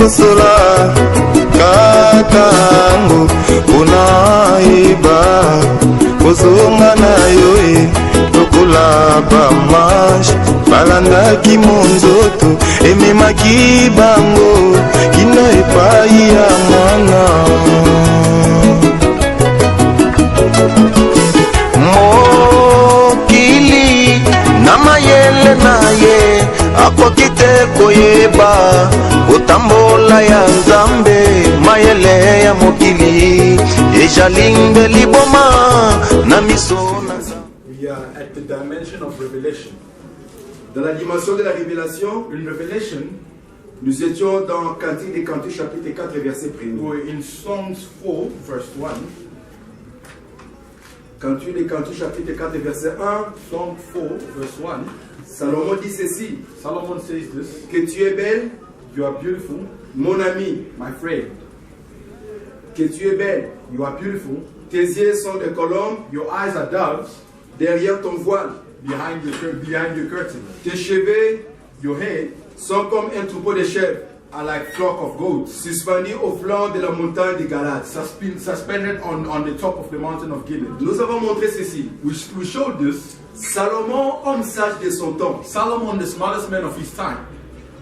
kosola katango unaiba kozonga na yo lokola bamash balandaki monzoto ememaki bango kino epai ya mwana mokili na mayele na ye akoki te koyeba kotambola ya nzambe mayele ya mokili ejalinga liboma na miso na We are at the dimension of revelation. Dans la dimension de la révélation, In Revelation, nous étions dans Cantique des Cantiques chapitre 4 verset 1. we're in Psalms 4, verse 1. Cantique des Cantiques chapitre 4 verset 1. Psalm 4, verse 1. Salomon dit ceci, Solomon says this, que tu es belle, you are beautiful, mon ami, my friend. que tu es belle. You are beautiful. Tes yeux sont des colombes Your eyes are doves derrière ton voile. behind your curtain. Tes cheveux Your hair sont comme un troupeau de chèvres are like flock of goats, suspendus au flanc de la montagne de Galate. suspended on the top of the mountain of Gilead. Nous avons montré ceci. We showed this. Salomon, homme sage de son temps, Solomon, the smartest man of his time,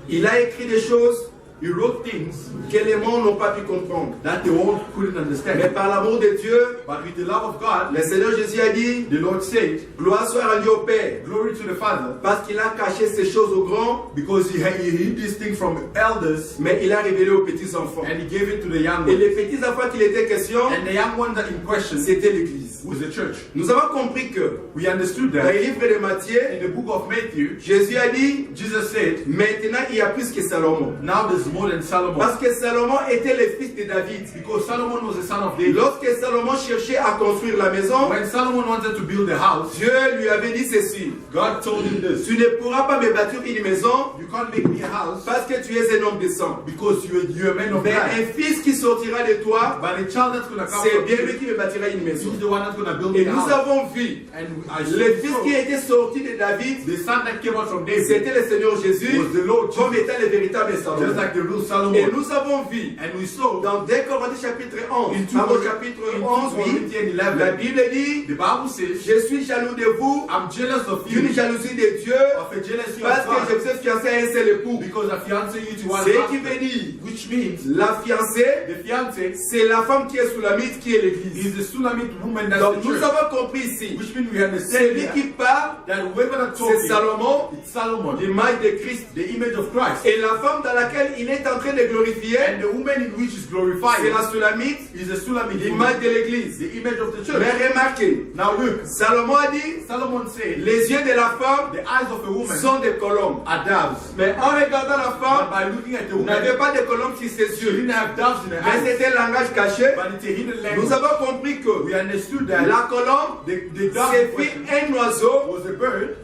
il a écrit des choses he wrote things que les mondes n'ont pas pu comprendre. that the world couldn't Mais understand. par l'amour de Dieu, But with the love of God, le Seigneur Jésus a dit, the Lord said, gloire soit rendue au Père, glory to the Father, parce qu'il a caché ces choses aux grands, because he hid this thing from elders mais il a révélé aux petits enfants. and he gave it to the young Et ones. les petits enfants qu'il était question, And the young one that in question c'était l'Église. was the church. Nous avons compris que We understood dans that le livre de in Matthieu, the book of Matthew, Jésus a dit, Jesus said, maintenant il y a plus que Salomon. now there's more than Solomon. Parce que Salomon était le fils de David. Because Solomon was the son of David. Lorsque Salomon cherchait à construire la maison, When Solomon wanted to build a house, Dieu lui avait dit ceci, God told him this. tu ne pourras pas me bâtir une maison You can't make me a house parce que tu es un homme de sang. because you're a man of Mais God. un fils qui sortira de toi, But the child that's going to come c'est from bien you, lui qui me bâtira une maison. he's the one that's going to build Et me a nous house. avons vu, And I le fils saw qui était sorti de David, the son that came out from David c'était le Seigneur Jésus, was the Lord comme Jesus, étant le véritable just Salomon. like the real Et Solomon. nous avons vu, And we saw dans 2 Corinthiens chapitre 11, in 2 pardon, chapitre 11, oui, Corinthians la 11, Bible dit, the Bible says, je suis jaloux de vous, I'm jealous of you, d'une jalousie de Dieu, of a jealousy parce of que je God, vous ai fiancé à un seul époux. because I fiancé you to one Ce qui veut husband, dire, which means la fiancée, the fiancé c'est la femme qui est sous la mise, qui est l'église. is the Sulamite woman that's Donc the nous church. avons compris ici, Which means we understand celui here qui parle, that whoever that c'est talking, Salomon, it's Solomon, l'image de Christ. the image of Christ. Et la femme dans laquelle il est en train de glorifier, And the woman in which is c'est glorified la Sulamite, is the Sulamite l'image woman, de l'église. the image of the church. Mais remarquez, Now look, Salomon a dit, Solomon said, les yeux de la femme the eyes of a woman sont des colombes. are doves. Mais en regardant la But femme, by looking at the il n'avait woman, pas de colombes sur ses she yeux. didn't have doves in her Mais eyes, c'était un langage caché. but it's a hidden Nous language. avons compris que We understood that la colombe, the dove c'est in question un oiseau was a bird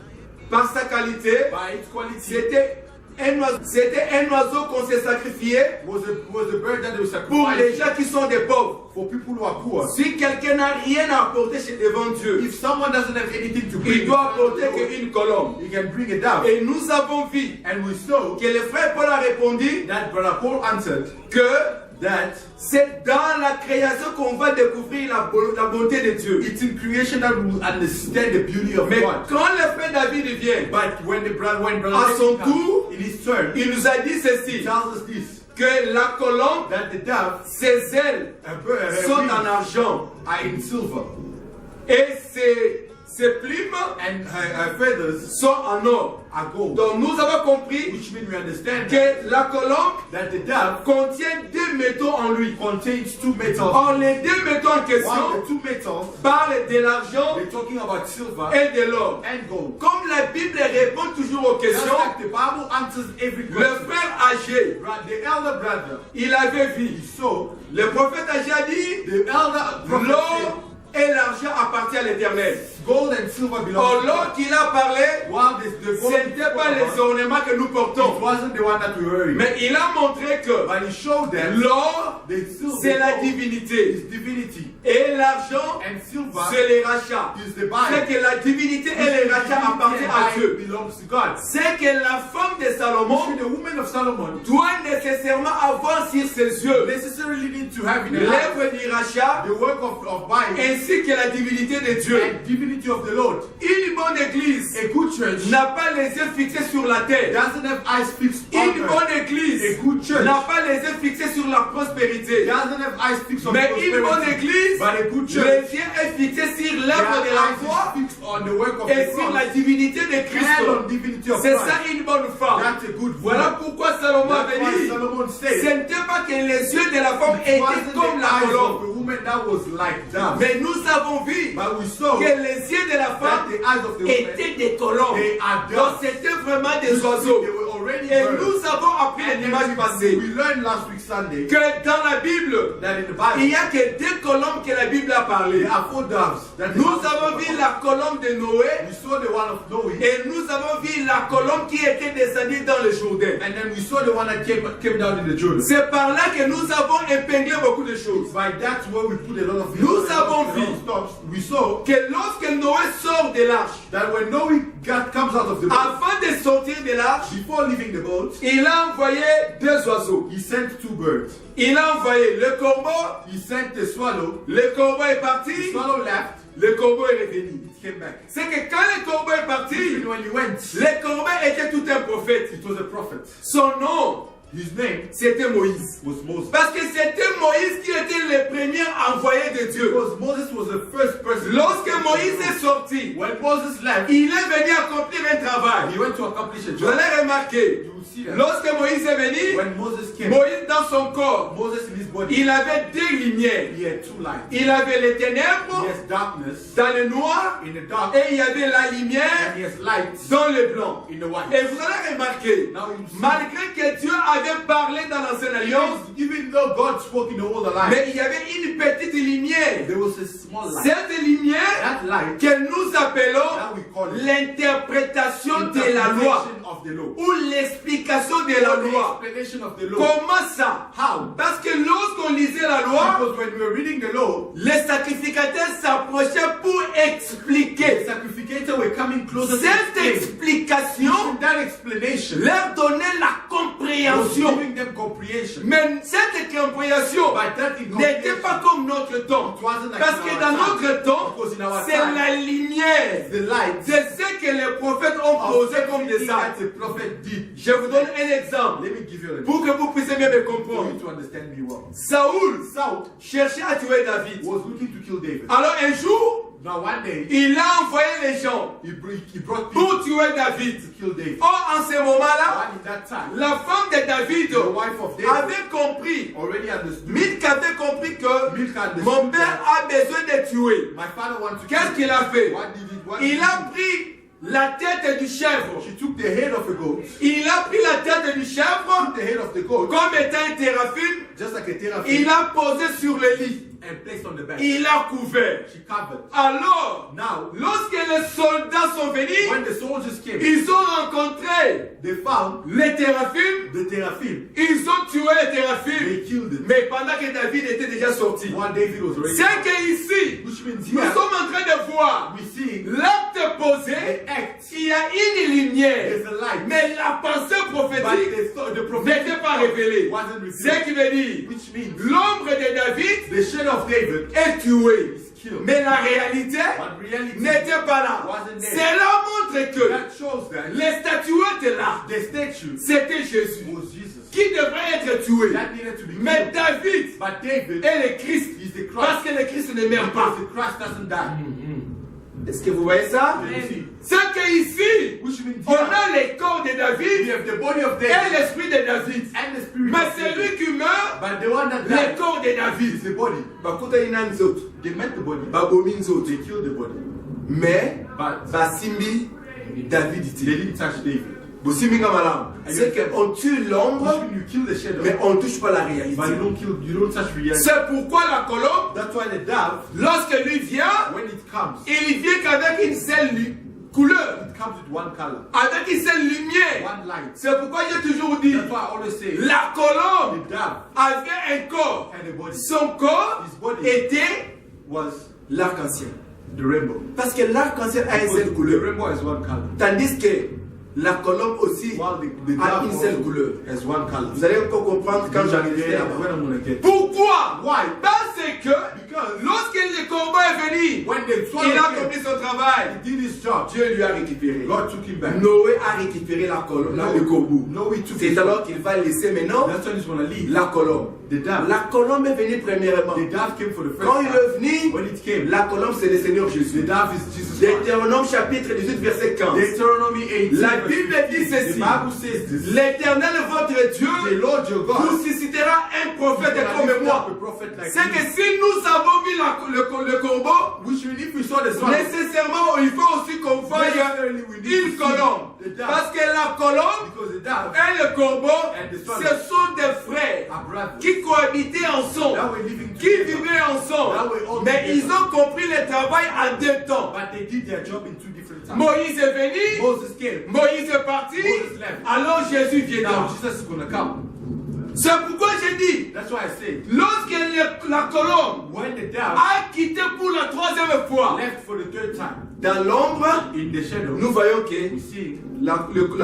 par sa qualité. by its quality. C'était un oiseau qu'on s'est sacrifié Was a bird that they were pour les sacrificed gens qui sont des pauvres. for people who are poor. Si quelqu'un n'a rien à apporter devant Dieu, If someone doesn't have anything to bring, il doit apporter qu'une colombe. he can bring a dove. Et nous avons vu And we saw que le frère Paul a répondu that Brother Paul answered que that c'est dans la création qu'on va découvrir la bonté de Dieu. it's in creation that we will understand the beauty of Mais God. quand le frère David vient, But when brother à son David comes, tour, in his turn, il nous a dit he ceci, tells us this, que la colombe, that the dove ses ailes sont en argent are in silver et ses plumes and her feathers sont en or. are gold. Donc nous avons compris Which means we understand que la colombe that the dove contient deux métaux en lui. contains two metals. Or les deux métaux en One question of the two metals, parlent de l'argent they're talking about silver et de l'or. and gold. Comme la Bible répond toujours aux Just questions, like the Bible answers every le question. frère âgé, The elder brother, il avait vu. so Le prophète âgé a dit, the elder prophet l'or et l'argent appartiennent à l'Éternel. gold and silver belong to Alors God. qu'il a parlé, While the ce gold n'était pas les ornements que nous it portons. wasn't the one that we were wearing. Mais il a montré que But he showed them l'or, the silver c'est la gold divinité. is divinity. Et l'argent, And silver c'est les rachats. is the C'est Bible. que la divinité et les rachats appartiennent à Dieu. belongs to God. C'est que la femme de Salomon The woman of Solomon doit nécessairement avoir sur ses yeux necessarily need to have in her life l'œuvre du rachat the work of Bible ainsi que la divinité de Dieu. and divinity of the Lord. Une bonne église A good church n'a pas les yeux fixés sur la terre. doesn't have eyes fixed on Une earth. bonne église A good church n'a pas les yeux fixés sur la prospérité. doesn't have eyes fixed on Mais une bonne prosperity. église, But a good les church, yeux est fixé sur their l'œuvre de la eyes foi is fixed on the work of et the sur la cross divinité de and Christ. on divinity of C'est Christ. ça une bonne femme. That's a good Voilà woman. pourquoi Salomon That's avait why dit, Solomon ce said n'était pas que les yeux de la femme it étaient wasn't comme the la eyes colombe. of the woman that was like that. Mais nous avons vu But we saw que les yeux de la that femme the eyes of the woman étaient des colombes. they are Donc doves. c'était vraiment des oiseaux. They were already Et birds. nous avons appris And le dimanche passé we learned last week Sunday que dans la Bible, that in the il Bible n'y a que deux colombes que la Bible a parlé. there are 4 doves. That the Nous Bible avons talks vu about. la colombe de Noé We saw the one of Noah, et nous avons vu la colombe qui était descendue dans le Jourdain. and then we saw the one that came down in the Jordan. C'est par là que nous avons épinglé beaucoup de choses. By that's where we put a lot of Nous a lot avons of vu stops. We saw Que lorsque Noé sort de l'arche, that when Noah comes out of the boat, avant de sortir de l'arche, before leaving the boat, il a envoyé deux oiseaux. he sent 2 birds. Il a envoyé le corbeau, He sent the swallow. le corbeau est The parti, swallow left. le corbeau est revenu. It came back. C'est que quand le corbeau est parti, Even when he went, le corbeau était tout un prophète. it was a prophet. Son nom, His name c'était Moïse. was Moses. Parce que c'était Moïse qui était le premier envoyé de Dieu. Because Moses was the first person. Lorsque Moïse est sorti, When Moses left, il est venu accomplir un travail. he went to accomplish a Vous job. allez remarquer, You will see that. lorsque Moïse est venu, When Moses came, Moïse dans son corps, Moses in his body, il avait deux lumières. he had 2 lights. Il avait les He ténèbres has darkness dans le noir in the dark, et il y avait la and lumière he has light dans le blanc. in the white. Et vous allez remarquer, Now you see, malgré que Dieu avait parlé dans l'ancienne alliance, even though God spoke in the Old Alliance, mais il y avait une petite lumière. there was a small light. Cette lumière That light que nous appelons that we call it l'interprétation de la loi interpretation of the law. ou l'explication de la Or the loi. explanation of the law. Comment ça? How? Parce que lorsqu'on lisait la loi, Because when we were reading the law, les sacrificateurs s'approchaient pour the expliquer. sacrificators were coming closer to Cette explain. explication And that explanation leur donnait la was compréhension. giving them comprehension. Mais cette compréhension But that n'était pas comme notre temps. it wasn't like Parce in que our dans time. notre temps, Because in our c'est time, la lumière. the light C'est ce que les prophètes ont posé comme des everything actes. that the prophet did. Je vous donne un exemple Let me give you an pour que vous puissiez bien me for comprendre. you to understand me well. Saoul Saul cherchait à tuer David. was looking to kill David. Alors un jour, Now one day, il a envoyé les gens he brought people pour tuer David. to kill David. Or, en ce moment-là, And in that time, la femme de David the wife of David avait compris, already understood. Milka avait compris que Milcah understood mon père that a besoin de tuer. my father wants to Qu'est-ce kill. qu'il a fait? What did he? What Il did he a do? pris la tête du chèvre. She took the head of a goat, Il a pris la tête du chèvre took the head of the goat, comme étant un téraphim. just like a teraphim, Il a posé sur le lit. and placed on the bed. Il a couvert. She covered. Alors, Now, lorsque les soldats sont venus, when the soldiers came, ils ont rencontré they found les téraphim. the teraphim. Ils ont tué les téraphim. They killed it. Mais pendant que David était déjà sorti. While David was already. C'est qu'ici, Which means nous here, sommes en train de voir we see l'acte posé. the act. Il y a une lumière. There's a light. Mais la pensée But prophétique the prophetic n'était pas révélée. wasn't Ce revealed. qui veut dire, Which means l'ombre de David the shadow of David est tué. is killed. Mais la réalité But reality n'était pas là. wasn't there. Cela montre que That shows that les statuettes là, the statue c'était Jésus was Jesus. qui devrait être tué. That needed to be Mais killed. David But David est le Christ. is the Parce Christ. que le Christ ne meurt pas. Because the Christ doesn't die. Est-ce que vous voyez ça? You see? C'est qu'ici, Which means on here, a le corps de we David have the body of et David l'esprit de David. and the spirit Mais of c'est David. lui qui meurt, But the one that le died corps de is David. the body. Bakuta ina nzoto, They met the body. babomi nzoto. They killed the body. Mais But basimbi David they iti. didn't touch David. C'est qu'on tue l'ombre, You kill the shadow, mais on ne touche pas la réalité. but you don't touch reality. C'est pourquoi la colombe, That's why the dove, lorsque lui vient, when it comes, il vient qu'avec une seule couleur, it comes with one color, avec une seule lumière. one light. C'est pourquoi j'ai toujours dit, That's why I always say, la colombe the dove avait un corps. and the body Son corps His body était was l'arc-en-ciel. the rainbow. Parce que l'arc-en-ciel a une seule The couleur. rainbow has one color, Tandis que la colombe aussi while the a dove une seule also couleur. has one color. Vous allez encore comprendre quand j'arriverai Yeah, là-bas. when I'm gonna get. Pourquoi? Why? Parce que Because lorsque le corbeau est venu, when the il swallow a came, accompli son travail. he did his job. Dieu lui a récupéré. God took him back. Noé a récupéré la colombe, le corbeau. No, he took C'est his alors job. qu'il va laisser maintenant That's when he's gonna leave. la colombe. The dove. La colombe est venue premièrement. The dove came for the first Quand il time. est venu, When it came, la colombe c'est le Seigneur the Jésus. dove is Jesus Christ. Deutéronome chapitre 18 verset 15. Deuteronomy 18. La verse Bible 15. dit ceci. The Bible says this. L'Éternel votre The Dieu Lord your God vous suscitera un prophète comme moi. a prophet like C'est que me. si nous avons vu le corbeau, Which means if we saw the sun, nécessairement il faut aussi qu'on voie necessarily we need une to see colombe. the dove. Parce que la colombe Because the dove et le corbeau, And the sun. ce sont des frères are brothers. qui cohabitaient ensemble, That were living qui together. vivaient ensemble. That were all Mais together. ils ont compris le travail en deux temps. But they did their job in two different times. Moïse est venu, Moses came. Moïse est parti, Moses left. alors Jésus Now viendra. Jesus is going to come. C'est pourquoi j'ai dit, That's why I say, lorsque la colombe when the dove a quitté pour la troisième fois left for the third time, dans l'ombre, in the shadow, nous voyons que we see la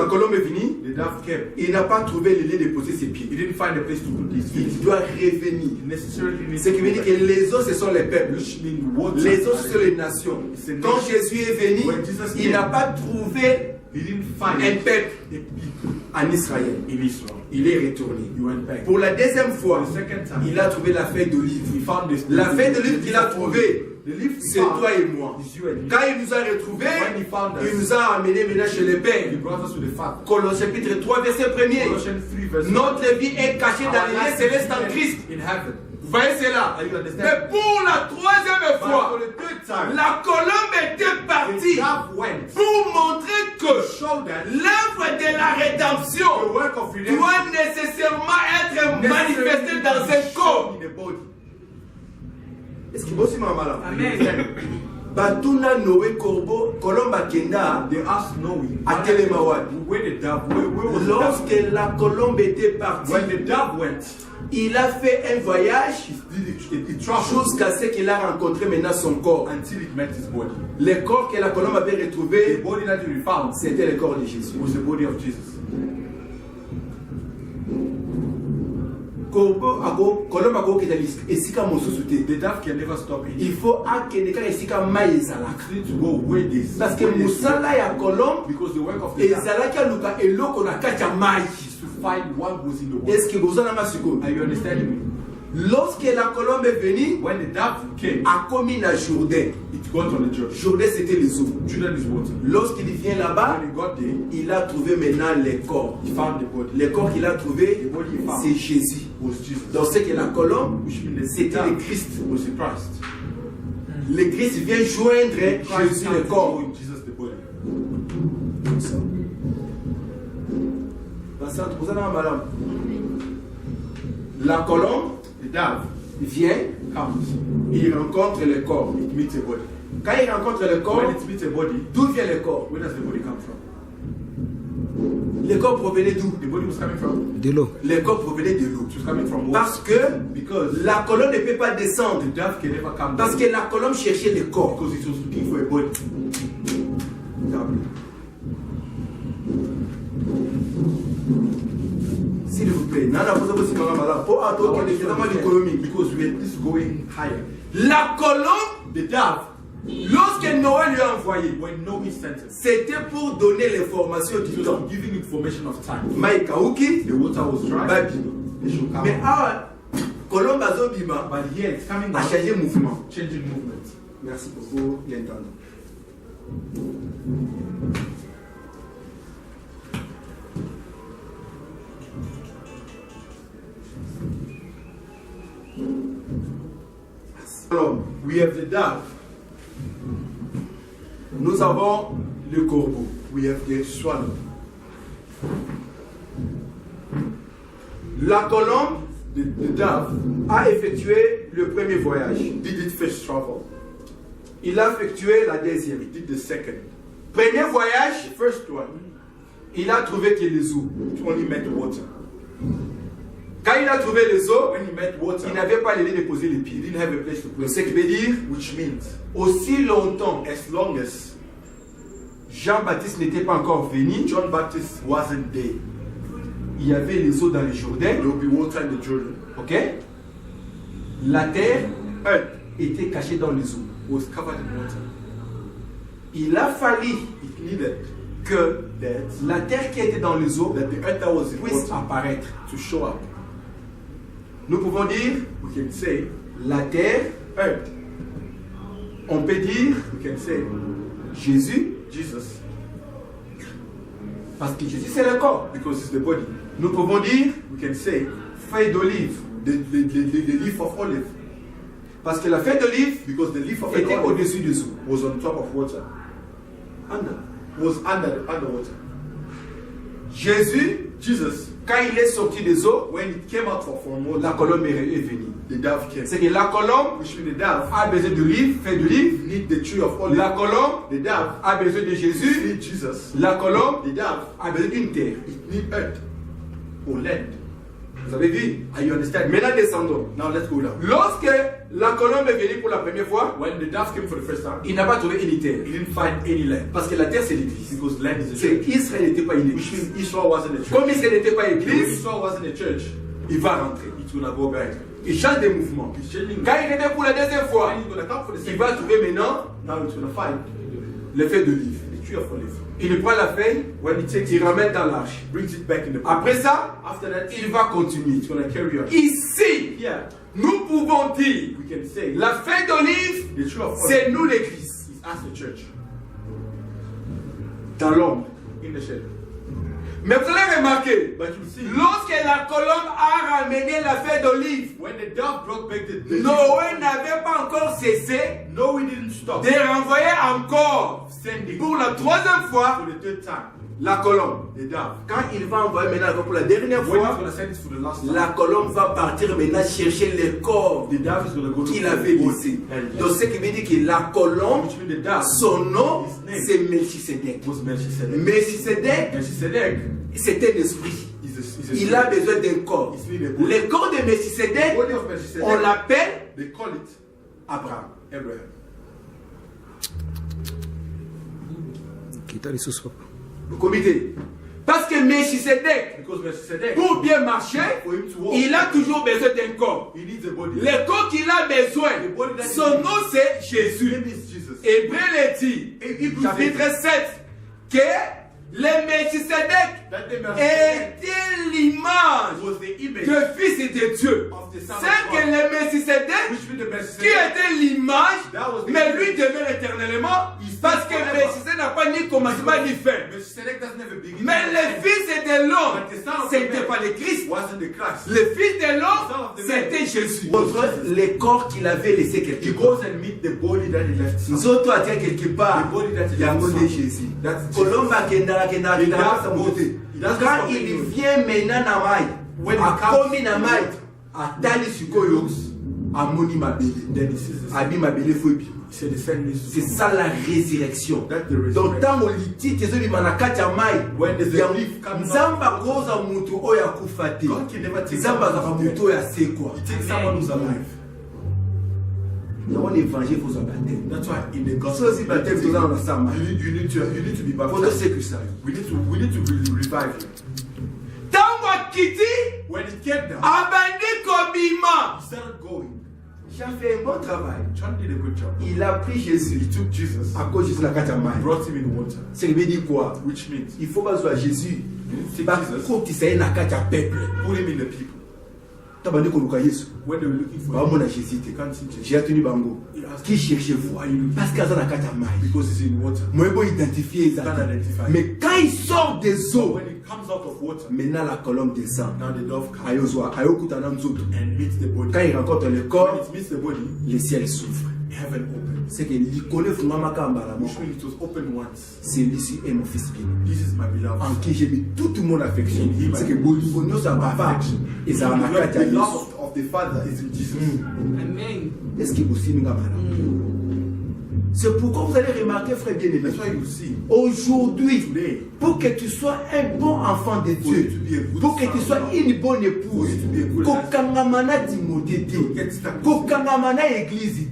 colombe est venue, the dove came. il n'a pas trouvé le lieu de poser ses pieds. He didn't find a place to put his Il feet. doit revenir. He necessarily needs Ce qui veut dire to que les autres, ce sont les peuples. which means water. Les autres, ce sont les nations. It's a Quand nation. Jésus est venu, When Jesus il came, n'a pas trouvé He didn't find un a peuple people en Israël. in Israel. Il est retourné. He went back. Pour la deuxième fois, The second time, il a trouvé la feuille d'olive. he found this. La feuille d'olive qu'il a trouvée, The leaf c'est toi et moi. is you and me. Quand il nous a retrouvés, When he found us, il nous a amenés maintenant chez le Père. he brought us to the Father. Colossiens chapitre 3, verset 1er. Colossians 3 verse 1. Notre vie est cachée dans les lieux célestes en Christ. in heaven. Vous voyez cela? Are you understand? Mais pour la troisième But fois, for the third time, la colombe était the partie dove went pour montrer to que show that l'œuvre de la the rédemption work of redemption doit nécessairement être manifestée dans un corps. in the body. Est-ce qu'il bosse maman là? Amen. Batuna Noé Corbeau, Colombe Kenda, They asked Noe, à Télémawad. where the dove, where was the dove? Lorsque la colombe était partie, When the dove went, il a fait un voyage it traveled jusqu'à ce qu'il a rencontré maintenant son corps. until it met his body. Le corps que la colombe avait The retrouvé, body that he found c'était le corps de Jésus. was the body of Jesus. Colombe akokende esika mosusu te. The dove can never stop Il eating. faut akende kaka esika mai ezalaka. It needs to go where this. Parce que mosala ya colombe Because the work of the dove ezalaki aluka eloko na kati ya mai. is to find what was in the water. Est-ce que vous en avez sikoyo? Are you understanding me? Lorsque la colombe est venue, When the dove came, a commis la Jourdain. it got on the church. Jourdain c'était les eaux. Jordan is water. Lorsqu'il vient là-bas, When he got there, il a trouvé maintenant les corps. he found the body. Les corps qu'il a trouvé, The body he found c'est Jésus. was Jesus. Donc c'est que la colombe, Which means the c'était le dove Christ. was the Christ. Le Christ vient joindre Jésus le corps. in Jesus the body. Pasteur, vous en avez madame. La colombe The dove vient, comes, il rencontre le corps. it meets a body. Quand il rencontre le corps, When it meets a body, d'où vient le corps? where does the body come from? Le corps provenait d'où? The body was coming from. De l'eau. Le corps provenait de l'eau. It was coming from water. Parce que Because la colombe ne peut pas descendre. the dove can never come Parce down. que la colombe cherchait le corps. Because it was looking for a body. S'il vous plaît, nana vous avez madame. Pour attendre les éléments économiques. Because we are just going higher. La colombe, The dove, lorsque Noé lui a envoyé, when Noe sent it, c'était pour donner l'information it du was temps. giving information of time. Maï Kauki, The water was dry. Babino. It should come Mais out. ah, colombe azobima But here it's coming a out, changé mouvement. changing movement. Merci beaucoup l'entendre. Alors, We have the dove. nous avons le corbeau. We have the swallow. La colombe The dove a effectué le premier voyage. did its first travel. Il a effectué la deuxième. It did the second. Premier voyage, The first one, il a trouvé que les eaux. it only met water. Quand il a trouvé les eaux, When he met water, il n'avait pas les lieux de poser les he pieds. didn't have a place to put Ce qui it, veut dire, which means aussi longtemps, as long as Jean-Baptiste n'était pas encore venu, John Baptist wasn't there, il y avait les eaux dans le Jourdain, there would be water in the Jordan. ok? La terre Earth était cachée dans les eaux. was covered in water. Il a fallu It needed que that la terre qui était dans les eaux the earth that was in puisse water apparaître. to show up. Nous pouvons dire We can say la terre, earth. on peut dire We can say Jésus, Jesus parce que Jésus c'est le corps. because it's the body. Nous pouvons dire We can say feuille d'olive, the leaf of olive parce que la feuille d'olive because the leaf of était an olive au-dessus des eaux. was on top of water, was underwater. Jésus, Jesus, quand il est sorti des eaux, when it came out from la water, colombe est venue. the dove came. C'est que la colombe Which means the dove a besoin d'olive, feuille d'olive. need the tree of olive. La colombe The dove a besoin de Jésus. need Jesus. La colombe The dove a besoin d'une terre. it need earth or land. Vous avez vu? Are you understand? Maintenant descendons. Now let's go down. Lorsque la colombe est venue pour la première fois, When the dove came for the first time, il n'a pas trouvé une terre. he didn't find any land Parce que la terre c'est l'église. because land is a C'est church. Israël n'était pas une Which église. means Israel wasn't a church. Comme Israël n'était pas If église, Israel wasn't a church, il va rentrer. it's gonna go back. Il change de mouvement. He's changing. Quand il était pour la deuxième fois, When he's gonna come for the il second, va trouver maintenant now it's gonna find le feuille d'olive. the tree of olive. Il prend la feuille, When he takes il it, ramène dans l'arche. brings it back in the Après ça, After that, il va continuer. it's gonna carry on. Ici, Here, nous pouvons dire, we can say la feuille d'olive, the tree of olive c'est nous l'église. is as the church Dans l'ombre. in the shadow. Mais vous allez remarquer, But you see, lorsque la colombe a ramené la feuille d'olive, when the dove brought back the Noé n'avait pas encore cessé no, we didn't stop. de renvoyer encore Sending pour la troisième fois for the third time. la colombe. The dove. Quand il va envoyer maintenant pour la dernière When he's fois, gonna send it for the last time, la colombe va partir maintenant chercher le corps the dove is gonna go to qu'il the avait body laissé. and Donc ce qui veut dire que la colombe, which means the dove son nom, His name c'est Melchisedec. was Melchizedek. Melchisedec, Melchizedek c'est un esprit. is a Il spirit. a besoin d'un corps. He's really a body. Le corps de The Melchisedec, body of Melchizedek, on l'appelle they call it Abraham. Abraham. Le comité. Parce que Melchisedec, Because Melchizedek, pour bien marcher, for him to walk, il a toujours besoin d'un corps. he needs a body. Le corps qu'il a besoin, son nom c'est His Jésus. name is Jesus. Hébreu le dit, chapitre 7, que le Melchisedec That the Melchizedek était l'image was the image du Fils de Dieu. of the Son of C'est que God. le Melchisedec, Which means the qui Melchizedek, était l'image, that was the mais image. lui demeure éternellement, He parce que forever. Melchisedec n'a pas ni commencement ni fin. Melchizedek doesn't have a beginning. Mais le Fils de l'homme, But the Son of c'était Man pas le Christ. wasn't the Christ. Le Fils de Son l'homme, of the man. c'était Jésus. Montre les corps qu'il avait laissé quelque He part. goes and meet the body that he left. Nous autres, à dire quelque part, The body that he il y a un left. mot de Jésus. That's Jesus. Colombe akendala kendala He kendala does sa both. moté. He does Quand both. il vient maintenant na mai, When he akomi comes- na mai, atali sikoyo, amoni mabele. Then he sees this. Abi mabele fobi. He said, the send me to C'est ça la résurrection. That's the Donc resurrection. tango lititi ezobima na kati ya mai, When there's a ya leaf coming nzambe up, akoza mutu oyo akufa te. God can never take Nzambe azaka someone mutu oyo asekwa. He takes someone who's alive. Yango na évangile faut baptême. That's why in the gospel, So si baptême toza na sama. you need to be Faut baptized. sécu ça. We need to revive you. Tango akiti When it came down, abandi kobima. he started going. Jean fait un bon travail. John did a good job. Il a pris Jésus. He took Jesus, À cause de Jésus na kati ya mai. brought him in water, Ce qui veut dire quoi? which means Il faut bazwa Jésus. you need to take Ba Jesus, kokisa ye na kati ya peuple. put him in the people. Tabandi koluka Yesu. When they were looking for him, Bamona Jésus te. they can't see Jesus J'ai attendu bango. He asked Qui cherchez-vous? Parce qu'il y a na kati ya mai. because he's in water. Moi bon identifier Can't ça. identify. Mais quand il sort des eaux, When he comes out of water, maintenant la colombe descend. now the dove comes Ayozwa, ayokutana nzoto. and meets the body. Quand il rencontre le When corps, it meets the body, le ciel s'ouvre. heaven opens. c'est que l'icône Fumama Kambala, which means it was open once. celui-ci est mon fils bien. This is my beloved En son. qui j'ai mis toute mon affection. C'est que Bolivonio, ça va pas. Et ça va The pas. love of the Father is in Jesus. Amen. Est-ce que vous savez C'est pourquoi vous allez remarquer, frère bien-aimé, That's why you see. aujourd'hui, Today, pour que tu sois un bon enfant de for you Dieu, to be a good pour que tu son, sois une bonne épouse, kokangamana Timothée, kokangamana église,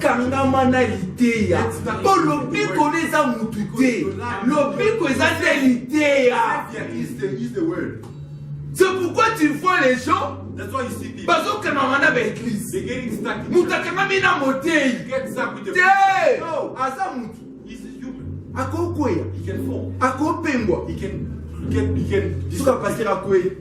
kangamana liteya, pour l'obiko les amoututé, l'obiko les atelitéya. is the word. C'est pourquoi tu vois les gens, That's why you see people. bazo kanamana ba église. They're getting stuck in Mutakanga mina motei. You get stuck with the Te! No, Aza mutu, he's a human. akokoya, He can fall. akopengwa, He can suka pasteur akoye,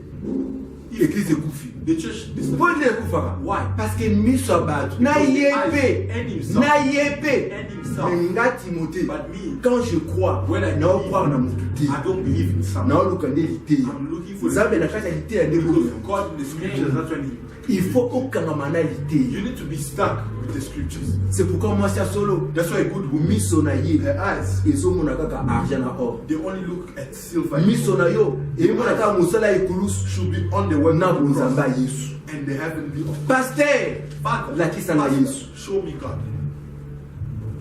église ekufi. the church this Pourquoi il est kufaka? Why? Parce que miso abatu, na yebe, And himself. na yebe. And himself. Nga Timothée, But me, quand je crois, when I na believe, croire na mutu te, I don't believe in na something. oluka nde lite. I'm looking for Nzambe na kati ya lite ya ndeko. because God in the scriptures actually Il faut okangama na lite. you need to be stuck with the scriptures. C'est pourquoi moi c'est solo. That's why a good woman, Miso na ye, her eyes, ezomona kaka argent na or. they only look at silver. Miso na yo, emona kaka mosala ekulusu Should be on the word na of the bonzamba cross Yesu. and the heavenly of Pasteur, Father. lakisa na Pastor, Yesu. show me God.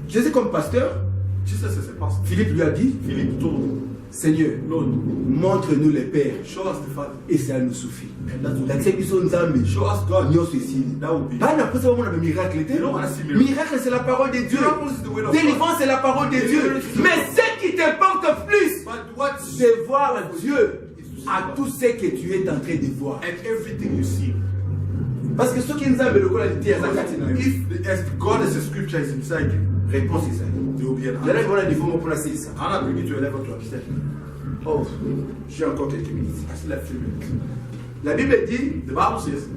Jésus comme pasteur, Jesus is a pastor. Philippe lui a dit, Philip told him, Seigneur, Lord, montre-nous les pères show us the Father. et ça nous suffit. And that's what Lakisa biso nzambe. show us God. Nyonso esili. That would be. Bana posa vraiment le miracle. You don't wanna see miracle. Miracle c'est la parole de Dieu. Miracle is the word of Délivrance c'est la parole de Dieu. Deliverance is the Mais word. ce qui te porte plus, But what c'est voir Dieu à tout ce que tu es en train de voir. and everything you see. Parce que ceux qui nous ont le la terre, If God is a scripture is inside you, réponse est ça. there will be an Il y a answer. là il faut pour la ça. I'm not bringing you to a level to understand. Oh, j'ai encore quelques minutes. I still have 3 minutes. La Bible dit, The Bible says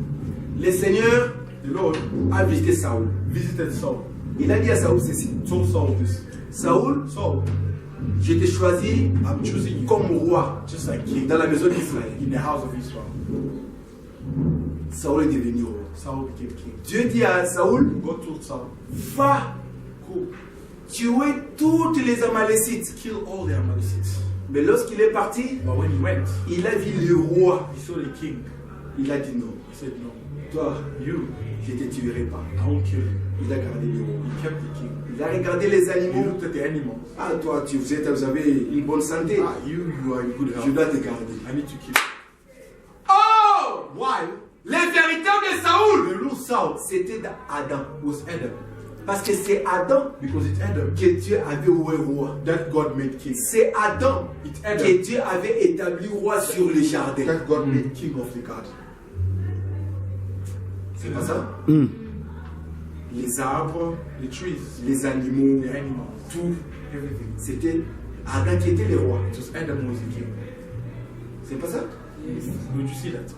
le Seigneur the Lord a visité Saoul. visited Saul. Il a dit à Saoul ceci. Told Saul this. Saoul, Saul, je t'ai choisi I'm choosing you comme roi just like king dans la maison d'Israël. in the house of Israel. Saoul est devenu roi. Saul became king. Dieu dit à Saoul, God told Saul, va go tuer toutes les Amalécites. kill all the Amalekites. Mais lorsqu'il est parti, But when he went, il a vu le roi. he saw the king. Il a dit non. He said, no, Toi, you, je ne te tuerai pas. I won't kill you. Il a gardé le roi. He kept the king. Il a regardé les He animaux. looked at the animals. Ah, toi, vous avez une bonne santé. Ah, you are in good Je health. dois te garder. I need to kill you. Oh! Why? Les véritables Saoul. The real Saul C'était Adam. was Adam. Parce que c'est Adam Because it's Adam que Dieu avait oué roi. that God made king. C'est Adam It's Adam que Dieu avait établi roi sur le jardin. that God made king of the garden. C'est pas ça? Les arbres, The trees, les animaux, the animals, tout. everything. C'était Adam qui était le roi. It was Adam who was the king. C'est pas ça? Don't you see that?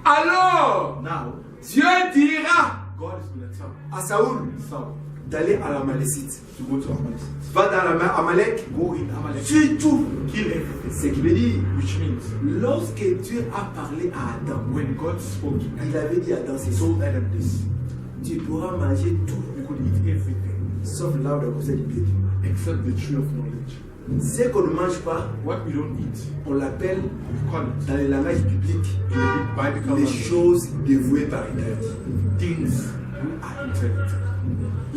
Alors, Now, Dieu dira God is going to tell À Saoul Saul d'aller à la Malécite. to go to Amalek. Va dans la Amalek. Go in Amalek. Tue tout. Kill everything. Ce qui veut dire, Which means, lorsque Dieu a parlé à Adam, when God spoke to il Adam, avait dit à Adam, c'est he ça. told Adam this. Tu pourras manger tout, You could eat everything sauf l'arbre de conseil du bien du mal. except the tree of knowledge. Ce qu'on ne mange pas, What we don't eat, on l'appelle we call it dans le langage public in the biblical les language, choses dévouées par interdit. things who are intended.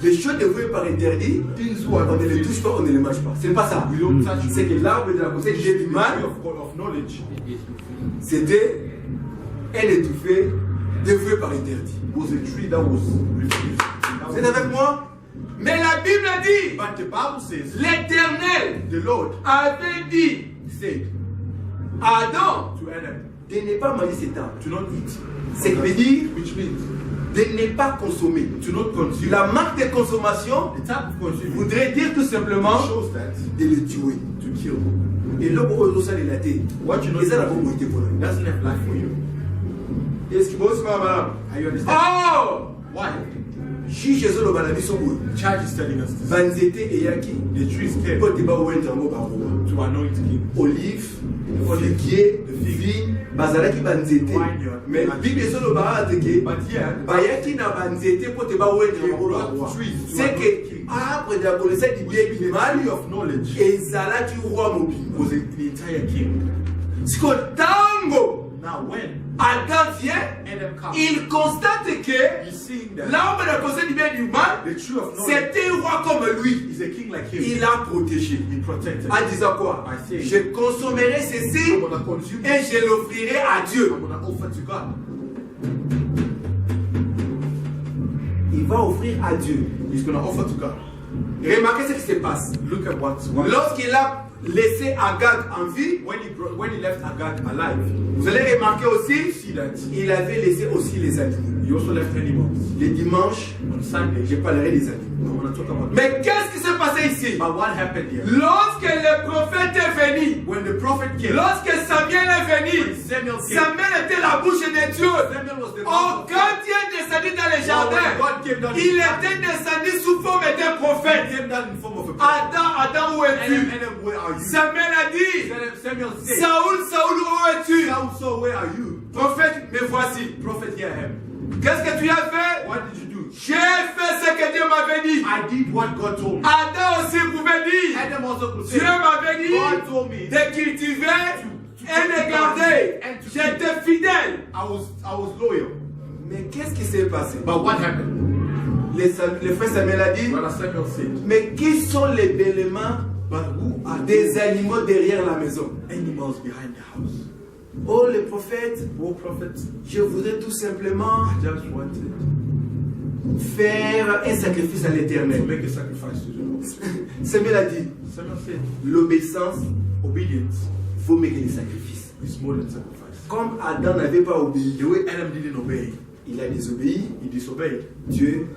Les choses dévouées par interdit, Things who on are ne les touche pas, on ne les mange pas. C'est pas ça. We don't touch C'est que it. l'arbre de la conseil du bien du The mal, tree of knowledge c'était un étouffé dévoué par interdit. was a tree that was refused. Vous êtes avec moi? Mais la Bible dit, But the Bible says l'Éternel the Lord avait dit said à Adam, to Adam, De ne pas manger cet arbre. do not eat. Ce qui veut dire Which means de ne pas consommer. to not consume. La marque de consommation The type of consuming voudrait dire tout simplement shows that de le tuer. to kill. Et là, pour eux, ça, il a été. What you know Et ça, la bombe était pour nous. doesn't have life for you. Est-ce qu'il faut se faire madame? Are you understand? oh, Why? Juge zo lo bana biso boye. Charge is telling us this. Banzete eyaki. The trees came Po te ba wenza ngo ba roi. to to anoint king. Olive, figuier, vigne, bazalaki banzete. Mais Bible solo ba ateke. But here, Bayaki na banzete pour te ba wena roi. C'est que arbre diabolisé du bien du mal value of knowledge ezalaki roi mobimba. was the entire king. Siko tango Now when Adam vient, Adam comes, il constate que he's seeing that l'arbre de possède du bien du mal, the tree of knowledge c'était un roi comme lui. is a king like him. Il a protégé. He protected. En disant quoi? I say, Je consommerai ceci I'm gonna consume et it. je l'offrirai à Dieu. I'm gonna offer to God. Il va offrir à Dieu. He's gonna offer to God. Remarquez ce qui se passe. Look at what Lorsqu'il a laissé Agag en vie, when he left Agag alive, vous allez remarquer you aussi, see that il avait laissé aussi les animaux. he also left animals. Les dimanches, On Sunday, je parlerai des animaux. I'm gonna talk about. Mais qu'est-ce qui s'est passé ici? But what happened here? Lorsque le prophète est venu, When the prophet came, lorsque Samuel est venu, when Samuel came, Samuel était la bouche de Dieu. Samuel was the Oh, mouth of quand Dieu est descendu dans le God. jardin, When God came down, il était descendu sous forme d'un he prophète. came down in form of a prophet. Adam, où es-tu? Adam, where are you? Samuel a dit, Samuel said, Saoul, où es-tu? Saul, where are you? Prophète, me voici. Prophet, hear him. Qu'est-ce que tu as fait? What did you do? J'ai fait ce que Dieu m'avait dit. I did what God told me. Adam aussi pouvait dire, Adam also could say, Dieu m'avait dit God told me de cultiver et de garder. J'étais fidèle. I was loyal. Mais qu'est-ce qui s'est passé? But what happened? Le frère Samuel a dit, Brother Samuel said, mais qui sont les éléments but who are des animaux derrière la maison? animals behind the house? Oh, les prophètes, Oh, prophet, je voudrais tout simplement I just wanted faire un sacrifice à to l'Éternel. make a sacrifice to the Lord. Samuel a dit, Samuel said, l'obéissance, obedience faut make des sacrifices. is more than sacrifice. Comme Adam n'avait pas obéi, The way Adam didn't obey, il a désobéi, he disobeyed. Dieu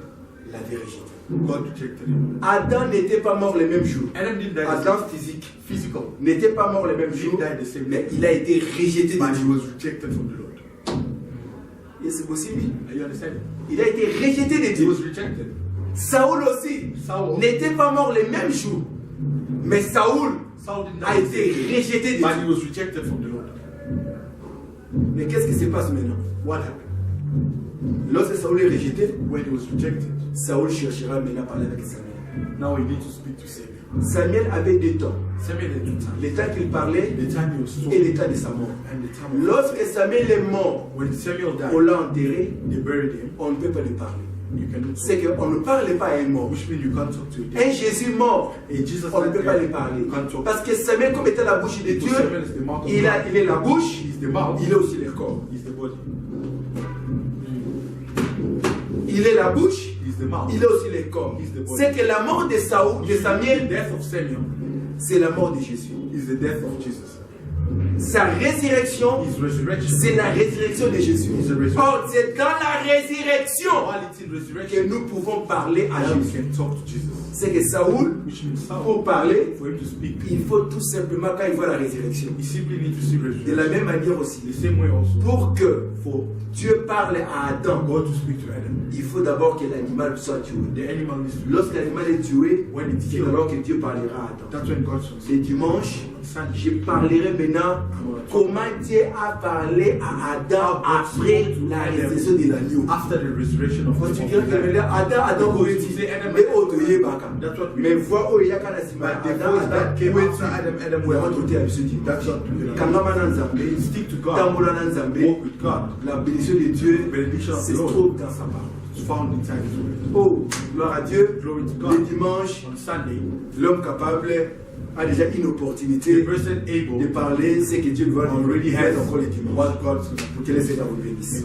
l'avait rejeté. God rejected him. Adam n'était pas mort le même jour. Adam didn't die the Adam same, physique physical, n'était pas mort le même he jour, died the same mais day. il a été rejeté de But he Dieu. was rejected from the Lord. Et c'est possible. Are you understanding? Il a été rejeté de He Dieu. was rejected. Saoul aussi Saul n'était pas mort le même jour, mais Saoul didn't a die the été same day. rejeté de But Dieu. he was rejected from the Lord. Mais qu'est-ce qui se passe maintenant? What happened? Lorsque Saoul est rejeté, When he was rejected, Saoul cherchera maintenant à parler avec Samuel. now he needs to speak to Samuel. Samuel avait deux temps. Samuel had two times. Le temps qu'il parlait The time he was et sold le temps de sa mort. and the time of Lorsque Samuel est mort, when Samuel on died, l'a enterré, they buried him. on ne peut pas lui parler. You cannot talk. C'est qu'on ne parle pas à un mort. Which means you can't talk to Un him. Jésus mort, Et Jesus on ne peut died, pas lui parler. you can't talk. Parce que Samuel, comme était la bouche de Dieu, Because Samuel is the mouth of il God. est la bouche, He's the mouth. il est aussi le corps. He's the body. Il est la bouche, He's the mouth. il est aussi le corps. He's the body. C'est que la mort de Saoul, de The Samuel, death of Samuel c'est la mort de Jésus. is the death of Jesus. Sa résurrection, His resurrection. c'est la résurrection de Jésus. It's a resurrection. Or, c'est dans la résurrection While it's in que resurrection, nous pouvons parler à now we Jésus. can talk to Jesus. C'est que Saoul, Which means Saul, pour parler, for him to speak, il faut tout simplement quand il voit la résurrection. he simply needs to see De la resurrection. même manière aussi, The same way also, pour que for Dieu parle à Adam, God to speak to Adam, il faut d'abord que l'animal soit tué. the animal needs to Lorsque l'animal est tué, when it's c'est killed. alors que Dieu parlera à Adam. That's when God speaks. Les dimanches, Sunday, je parlerai maintenant comment Dieu a parlé à Adam après la résurrection de l'agneau. after the resurrection of Quand the tu dirais que maintenant, Adam, où est-il? Mais autre y est baka. That's what we Mais vois où il y a quand la sima. But the Adam, voice that Adam, came où after est-il? Adam, Où est autre à bisudi. That's what we do. Kangama na Nzambe, Stick to God. tambola na Nzambe, Walk with God. la bénédiction de Dieu Benediction of se the Lord. trouve dans sa parole. It's found inside His word. Oh, gloire à Dieu. Glory to Le God. dimanche, On Sunday, l'homme capable a déjà une the opportunité person able de parler ce que Dieu veut already lui has encore le dimanche. what God is going to Pour que les Seigneur vous bénisse.